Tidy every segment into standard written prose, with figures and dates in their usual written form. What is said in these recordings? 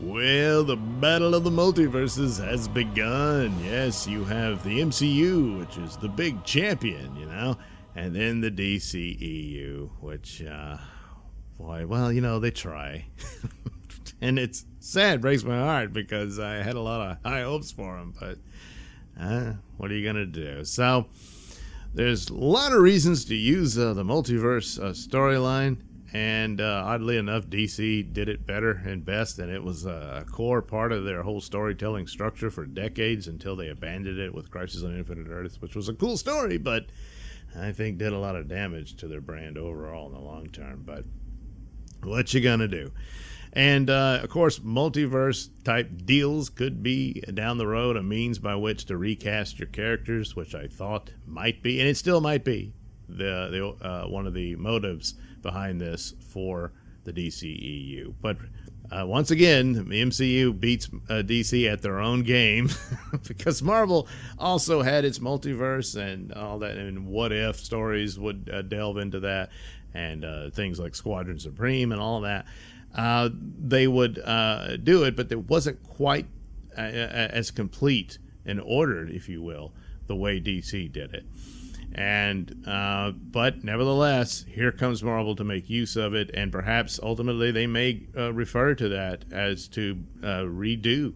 Well, the battle of the multiverses has begun. Yes, you have the MCU, which is the big champion, and then the DCEU, which, boy, well, they try. And it's sad, breaks my heart, because I had a lot of high hopes for them, but what are you going to do? So, there's a lot of reasons to use the multiverse storyline. And oddly enough, DC did it better and best, and it was a core part of their whole storytelling structure for decades until they abandoned it with Crisis on Infinite Earths, which was a cool story, but I think did a lot of damage to their brand overall in the long term. But what you gonna do? And of course, multiverse type deals could be down the road a means by which to recast your characters, which I thought might be, and it still might be, the one of the motives behind this for the DCEU. But once again, the MCU beats DC at their own game because Marvel also had its multiverse and all that, and what if stories would delve into that, and things like Squadron Supreme and all of that. They would do it, but it wasn't quite as complete and ordered, if you will, the way DC did it. And but nevertheless, here comes Marvel to make use of it, and perhaps ultimately they may refer to that as to redo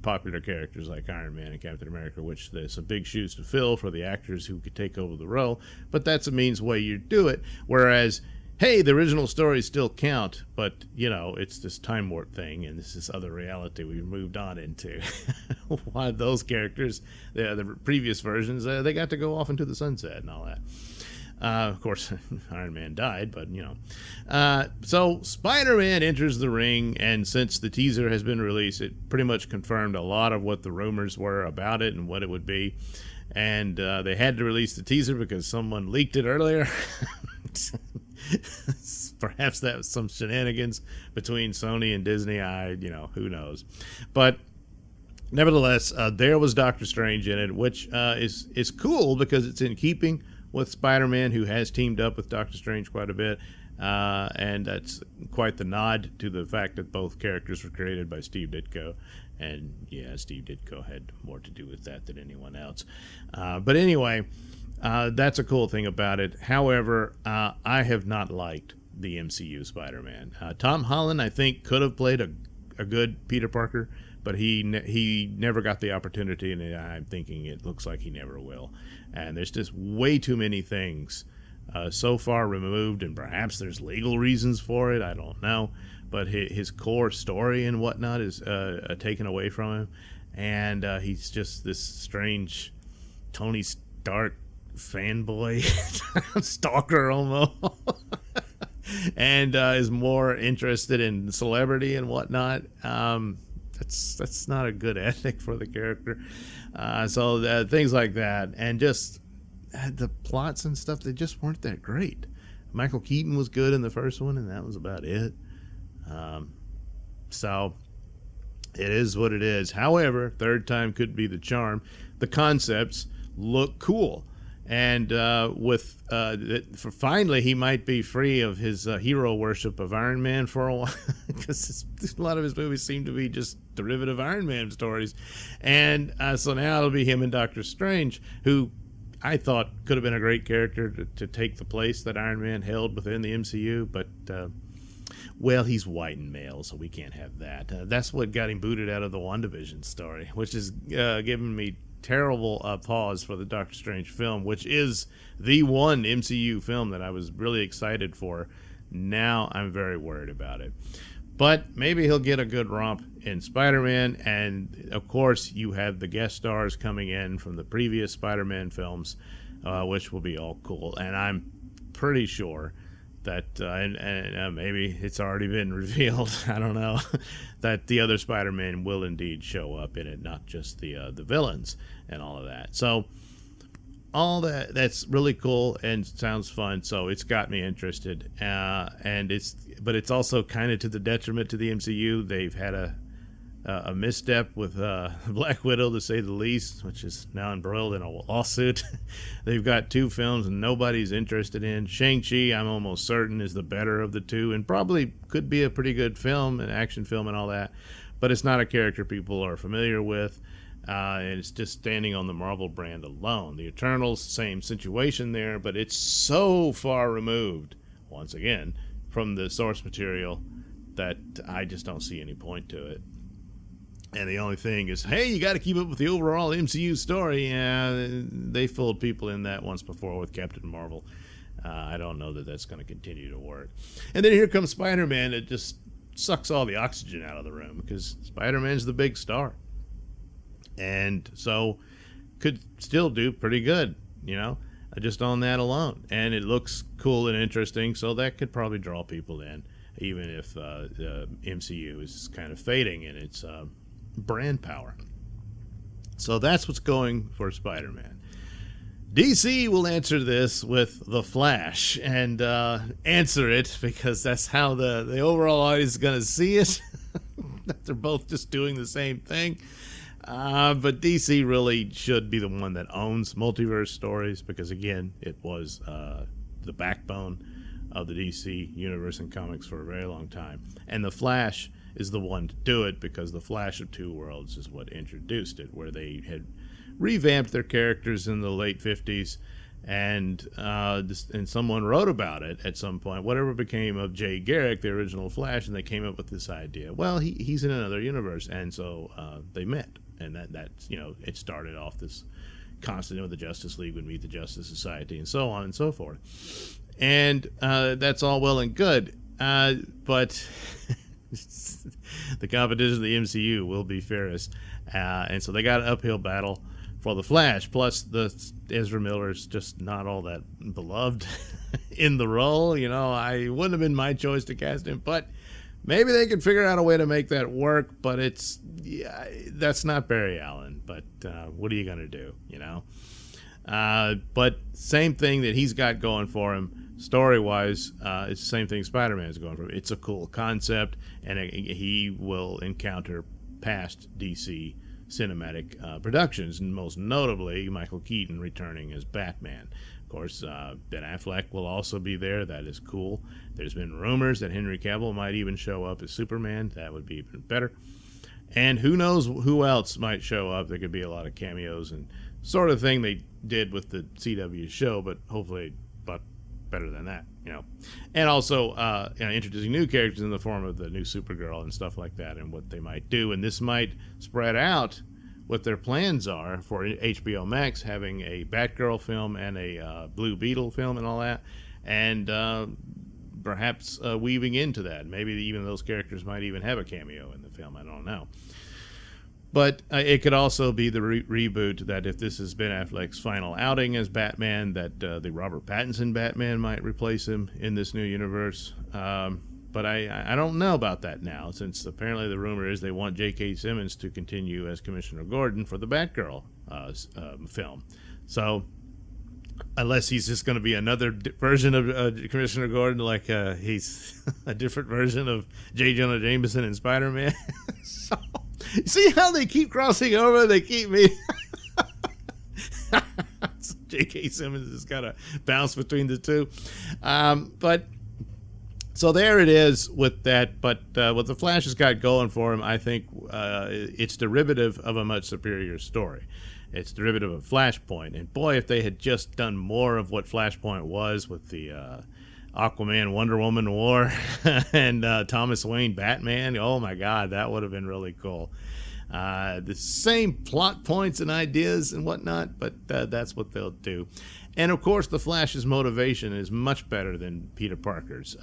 popular characters like Iron Man and Captain America, which there's some big shoes to fill for the actors who could take over the role, but that's a means way you do it. Whereas, hey, the original stories still count, but it's this time warp thing, and this is other reality we've moved on into. Why those characters, the previous versions, they got to go off into the sunset and all that. Of course, Iron Man died, but so Spider-Man enters the ring, and since the teaser has been released, it pretty much confirmed a lot of what the rumors were about it and what it would be. And they had to release the teaser because someone leaked it earlier. Perhaps that was some shenanigans between Sony and Disney. Who knows? But nevertheless, there was Doctor Strange in it, which is cool because it's in keeping with Spider-Man, who has teamed up with Doctor Strange quite a bit. And that's quite the nod to the fact that both characters were created by Steve Ditko. And yeah, Steve Ditko had more to do with that than anyone else. But anyway, that's a cool thing about it. However, I have not liked the MCU Spider-Man. Tom Holland, I think, could have played a good Peter Parker, but he never got the opportunity, and I'm thinking it looks like he never will. And there's just way too many things so far removed, and perhaps there's legal reasons for it. I don't know. But his core story and whatnot is taken away from him, and he's just this strange Tony Stark fanboy, stalker almost, and is more interested in celebrity and whatnot. That's not a good ethic for the character. So things like that, and just the plots and stuff, they just weren't that great. Michael Keaton was good in the first one, and that was about it. So it is what it is. However, third time could be the charm. The concepts look cool, and finally he might be free of his hero worship of Iron Man for a while, because a lot of his movies seem to be just derivative Iron Man stories, and so now it'll be him and Doctor Strange, who I thought could have been a great character to take the place that Iron Man held within the MCU, but well, he's white and male, so we can't have that. That's what got him booted out of the WandaVision story, which is giving me terrible pause for the Doctor Strange film, which is the one MCU film that I was really excited for. Now I'm very worried about it. But maybe he'll get a good romp in Spider-Man, and of course you have the guest stars coming in from the previous Spider-Man films, which will be all cool. And I'm pretty sure that and maybe it's already been revealed, I don't know, that the other Spider-Man will indeed show up in it, not just the villains and all of that. So all that's really cool and sounds fun, so it's got me interested. But it's also kind of to the detriment to the MCU. They've had a misstep with Black Widow, to say the least, which is now embroiled in a lawsuit. They've got 2 films and nobody's interested in. Shang-Chi, I'm almost certain, is the better of the 2 and probably could be a pretty good film, an action film and all that. But it's not a character people are familiar with. And it's just standing on the Marvel brand alone. The Eternals, same situation there, but it's so far removed, once again, from the source material that I just don't see any point to it. And the only thing is, hey, you got to keep up with the overall MCU story. Yeah, they fooled people in that once before with Captain Marvel. I don't know that that's going to continue to work. And then here comes Spider-Man. It just sucks all the oxygen out of the room because Spider-Man's the big star. And so could still do pretty good, just on that alone. And it looks cool and interesting, so that could probably draw people in, even if the MCU is kind of fading in its brand power. So that's what's going for Spider-Man. DC will answer this with The Flash and answer it because that's how the overall audience is going to see it. That they're both just doing the same thing. But DC really should be the one that owns multiverse stories because, again, it was the backbone of the DC universe and comics for a very long time. And The Flash is the one to do it because the Flash of Two Worlds is what introduced it, where they had revamped their characters in the late 50s, and someone wrote about it at some point, whatever became of Jay Garrick, the original Flash, and they came up with this idea. Well, he's in another universe, and so they met, and that's it started off this constant with the Justice League would meet the Justice Society, and so on and so forth. And that's all well and good, but the competition of the MCU will be fierce, and so they got an uphill battle for the Flash. Plus, the Ezra Miller's just not all that beloved in the role. I wouldn't have been my choice to cast him, but maybe they could figure out a way to make that work. But that's not Barry Allen. But what are you gonna do? But same thing that he's got going for him. Story-wise, it's the same thing Spider-Man's going for. It's a cool concept, and he will encounter past DC cinematic productions, and most notably Michael Keaton returning as Batman. Of course, Ben Affleck will also be there. That is cool. There's been rumors that Henry Cavill might even show up as Superman. That would be even better. And who knows who else might show up. There could be a lot of cameos and sort of thing they did with the CW show, but hopefully better than that, and also introducing new characters in the form of the new Supergirl and stuff like that, and what they might do. And this might spread out what their plans are for HBO Max, having a Batgirl film and a Blue Beetle film and all that, and perhaps weaving into that. Maybe even those characters might even have a cameo in the film. I don't know. But it could also be the reboot that if this is Ben Affleck's final outing as Batman, that the Robert Pattinson Batman might replace him in this new universe. But I don't know about that now, since apparently the rumor is they want J.K. Simmons to continue as Commissioner Gordon for the Batgirl film. So unless he's just going to be another version of Commissioner Gordon, like he's a different version of J. Jonah Jameson and Spider-Man. So see how they keep crossing over? They keep me. J.K. Simmons has got to bounce between the two. But so there it is with that. But what the Flash has got going for him, I think it's derivative of a much superior story. It's derivative of Flashpoint. And boy, if they had just done more of what Flashpoint was with the Aquaman, Wonder Woman war, and Thomas Wayne Batman, oh my God, that would have been really cool. The same plot points and ideas and whatnot, but that's what they'll do. And of course, the Flash's motivation is much better than Peter Parker's.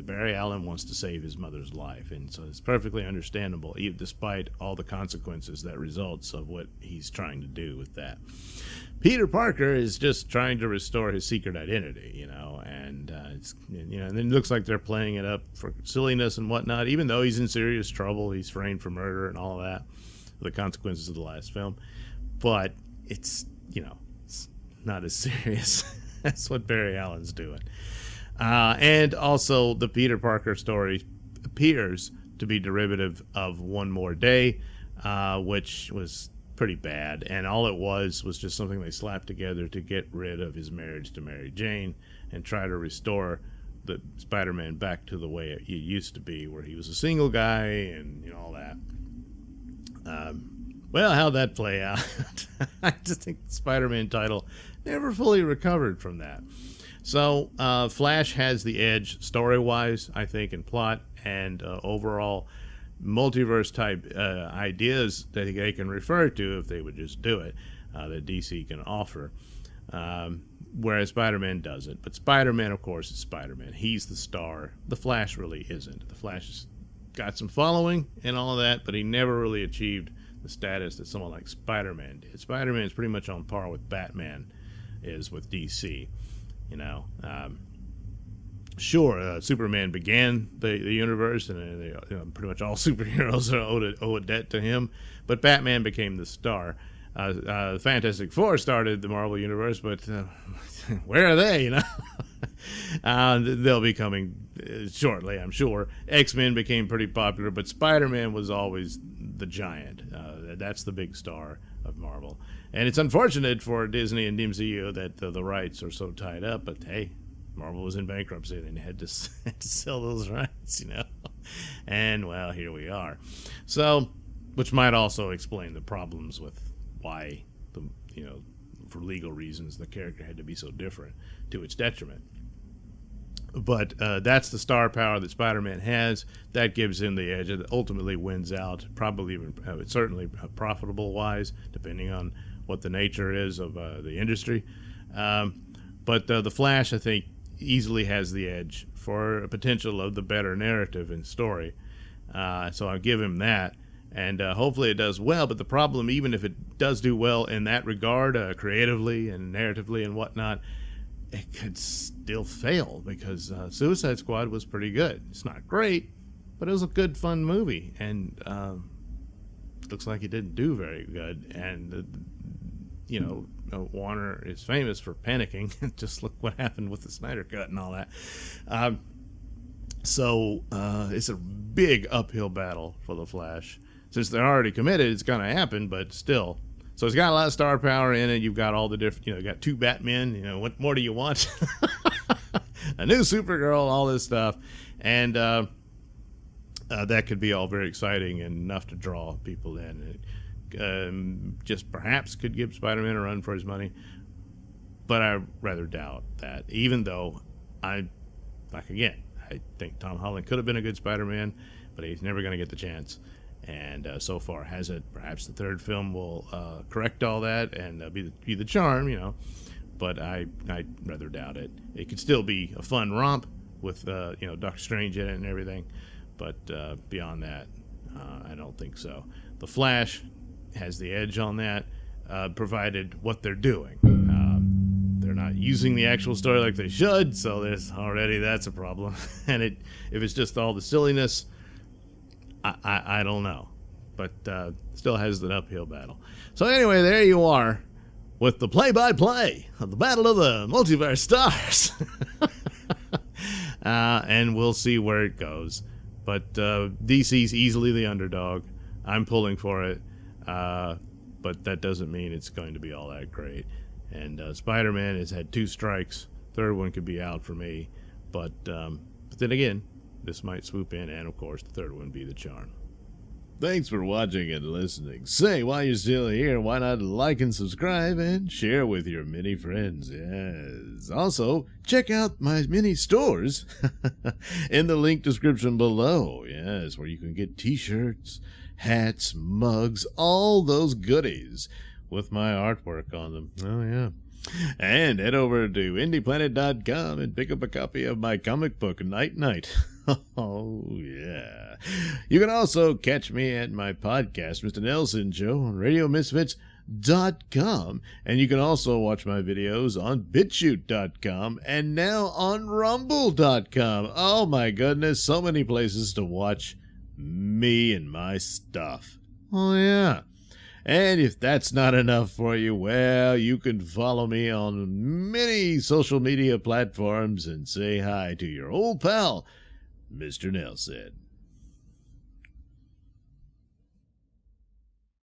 Barry Allen wants to save his mother's life, and so it's perfectly understandable, even despite all the consequences that results of what he's trying to do with that. Peter Parker is just trying to restore his secret identity, and and it looks like they're playing it up for silliness and whatnot, even though he's in serious trouble. He's framed for murder and all of that, the consequences of the last film. But it's not as serious as what Barry Allen's doing. And also the Peter Parker story appears to be derivative of One More Day, which was pretty bad. And all it was just something they slapped together to get rid of his marriage to Mary Jane and try to restore the Spider-Man back to the way it used to be, where he was a single guy and all that. Well, how'd that play out? I just think the Spider-Man title never fully recovered from that. So Flash has the edge story-wise, I think, in plot and overall multiverse type ideas that they can refer to if they would just do it, that DC can offer. Whereas Spider-Man doesn't. But Spider-Man, of course, is Spider-Man. He's the star. The Flash really isn't. The Flash has got some following and all of that, but he never really achieved the status that someone like Spider-Man did. Spider-Man is pretty much on par with Batman is with DC. Sure, Superman began the universe, and pretty much all superheroes owe a debt to him, but Batman became the star. Fantastic Four started the Marvel Universe, but where are they, they'll be coming shortly, I'm sure. X-Men became pretty popular, but Spider-Man was always the giant. That's the big star of Marvel. And it's unfortunate for Disney and DCEU that the rights are so tied up, but hey, Marvel was in bankruptcy and they had to sell those rights, And, well, here we are. So, which might also explain the problems with why, for legal reasons, the character had to be so different to its detriment. But that's the star power that Spider-Man has. That gives him the edge. It ultimately wins out, probably even, certainly profitable-wise, depending on what the nature is of the industry. But the Flash, I think, easily has the edge for a potential of the better narrative and story. So I'll give him that. And hopefully it does well. But the problem, even if it does do well in that regard, creatively and narratively and whatnot, it could still fail because Suicide Squad was pretty good. It's not great, but it was a good, fun movie. And looks like it didn't do very good. And, Warner is famous for panicking. Just look what happened with the Snyder Cut and all that. So it's a big uphill battle for the Flash. Since they're already committed, it's going to happen, but still. So it's got a lot of star power in it. You've got all the different, you got two Batmen. What more do you want? A new Supergirl, all this stuff. And that could be all very exciting and enough to draw people in. Just perhaps could give Spider-Man a run for his money. But I rather doubt that, even though I think Tom Holland could have been a good Spider-Man, but he's never going to get the chance. And so far hasn't. Perhaps the third film will correct all that and be the charm, But I'd rather doubt it. It could still be a fun romp with Doctor Strange in it and everything, but beyond that, I don't think so. The Flash has the edge on that, provided what they're doing. They're not using the actual story like they should, so that's a problem. And if it's just all the silliness, I don't know, but still has an uphill battle. So anyway, there you are with the play-by-play of the Battle of the Multiverse Stars. And we'll see where it goes. But DC's easily the underdog. I'm pulling for it, but that doesn't mean it's going to be all that great. And Spider-Man has had 2 strikes. Third one could be out for me. But then again, this might swoop in, and of course, the third one be the charm. Thanks for watching and listening. Say, while you're still here, why not like and subscribe and share with your many friends? Yes. Also, check out my many stores in the link description below. Yes, where you can get t-shirts, hats, mugs, all those goodies with my artwork on them. Oh, yeah. And head over to IndiePlanet.com and pick up a copy of my comic book, Night Night. Oh, yeah. You can also catch me at my podcast, Mr. Nailsin Show, on RadioMisfits.com. And you can also watch my videos on BitChute.com and now on Rumble.com. Oh, my goodness, so many places to watch me and my stuff. Oh, yeah. And if that's not enough for you, well, you can follow me on many social media platforms and say hi to your old pal, Mr. Nailsin.